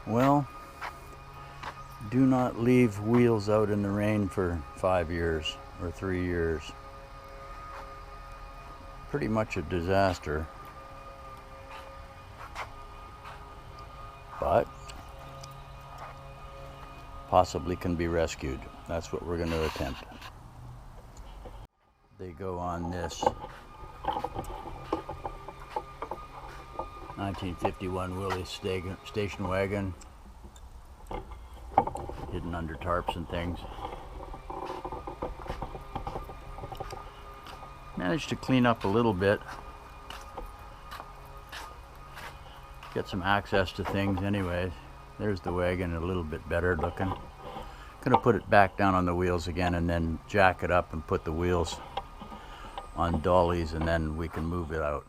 Well, do not leave wheels out in the rain for 5 years or 3 years. Pretty much a disaster. But possibly can be rescued. That's what we're going to attempt. They go on this 1951 Willys station wagon, hidden under tarps and things. Managed to clean up a little bit, get some access to things anyways. There's the wagon, a little bit better looking. Gonna put it back down on the wheels again and then jack it up and put the wheels on dollies, and then we can move it out.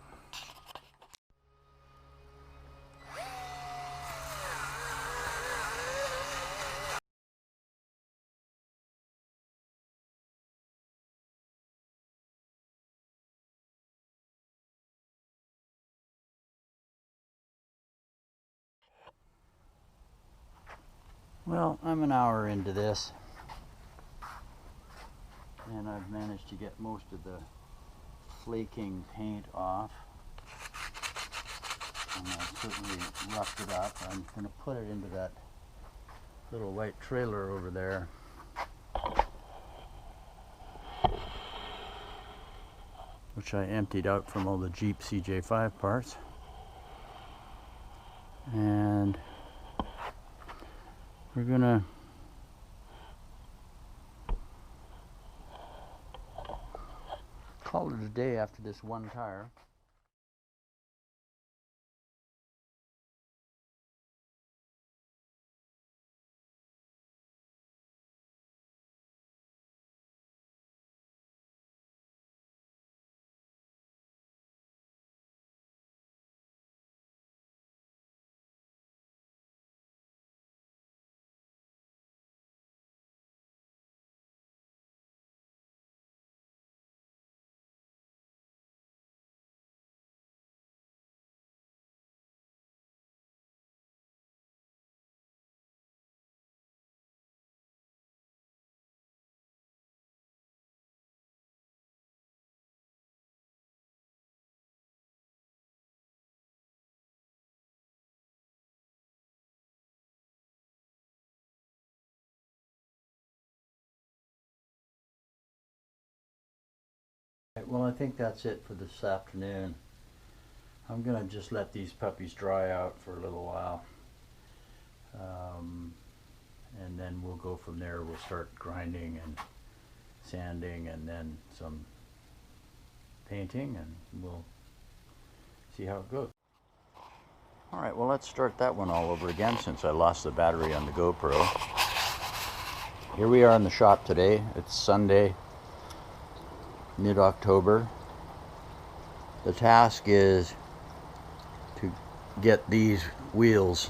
Well, I'm an hour into this, and I've managed to get most of the flaking paint off, and I've certainly roughed it up. I'm going to put it into that little white trailer over there, which I emptied out from all the Jeep CJ5 parts, and we're gonna call it a day after this one tire. Well, I think that's it for this afternoon. I'm gonna just let these puppies dry out for a little while, and then we'll go from there. We'll start grinding and sanding, and then some painting, and we'll see how it goes. Alright, well, let's start that one all over again since I lost the battery on the GoPro. Here we are in the shop today. It's Sunday, mid-October. The task is to get these wheels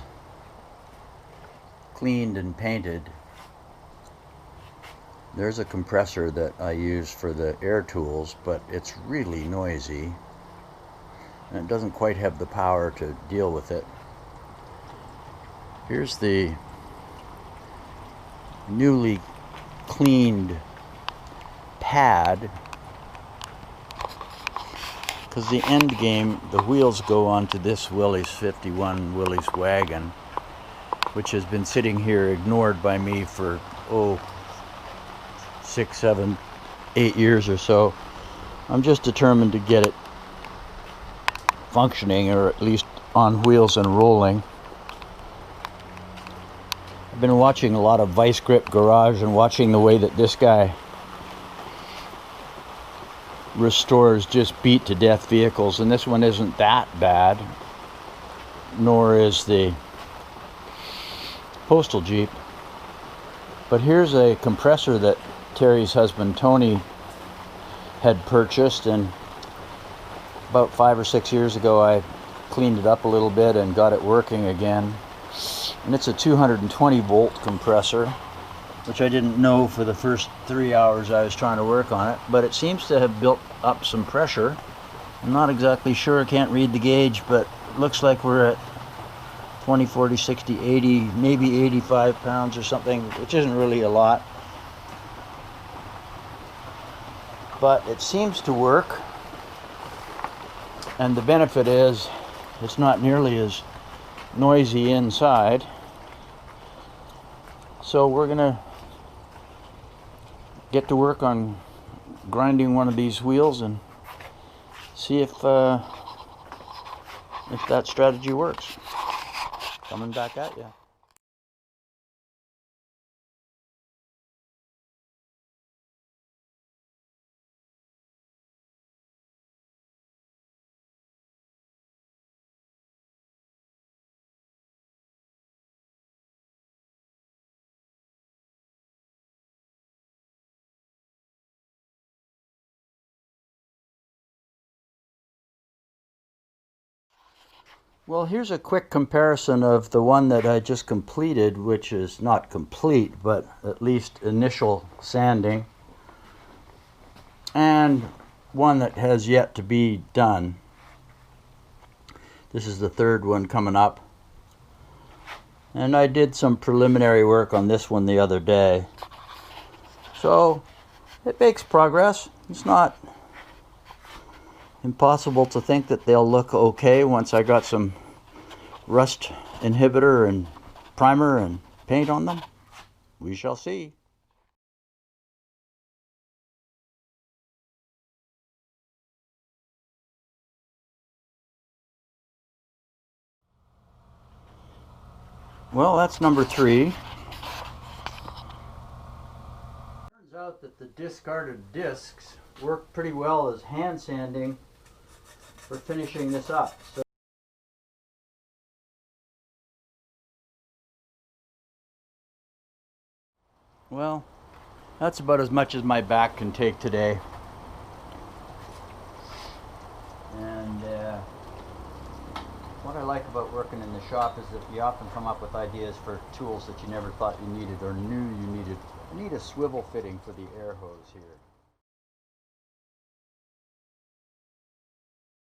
cleaned and painted. There's a compressor that I use for the air tools, but it's really noisy and it doesn't quite have the power to deal with it. Here's the newly cleaned pad, because the end game, the wheels go onto this Willys 51 Willys Wagon, which has been sitting here ignored by me for 6, 7, 8 years or so. I'm just determined to get it functioning, or at least on wheels and rolling. I've been watching a lot of Vice Grip Garage and watching the way that this guy restores just beat to death vehicles, and this one isn't that bad, nor is the Postal Jeep. But here's a compressor that Terry's husband Tony had purchased, and about 5 or 6 years ago I cleaned it up a little bit and got it working again. And it's a 220 volt compressor, which I didn't know for the first 3 hours I was trying to work on it, but it seems to have built up some pressure. I'm not exactly sure, I can't read the gauge, but it looks like we're at 20, 40, 60, 80, maybe 85 pounds or something, which isn't really a lot. But it seems to work. And the benefit is it's not nearly as noisy inside. So we're gonna get to work on grinding one of these wheels and see if that strategy works. Coming back at you. Well, here's a quick comparison of the one that I just completed, which is not complete, but at least initial sanding, and one that has yet to be done. This is the third one coming up. And I did some preliminary work on this one the other day. So it makes progress. It's not impossible to think that they'll look okay once I got some rust inhibitor and primer and paint on them. We shall see. Well, that's number 3. Turns out that the discarded discs work pretty well as hand sanding for finishing this up. So well, that's about as much as my back can take today. And what I like about working in the shop is that you often come up with ideas for tools that you never thought you needed or knew you needed. I need a swivel fitting for the air hose here.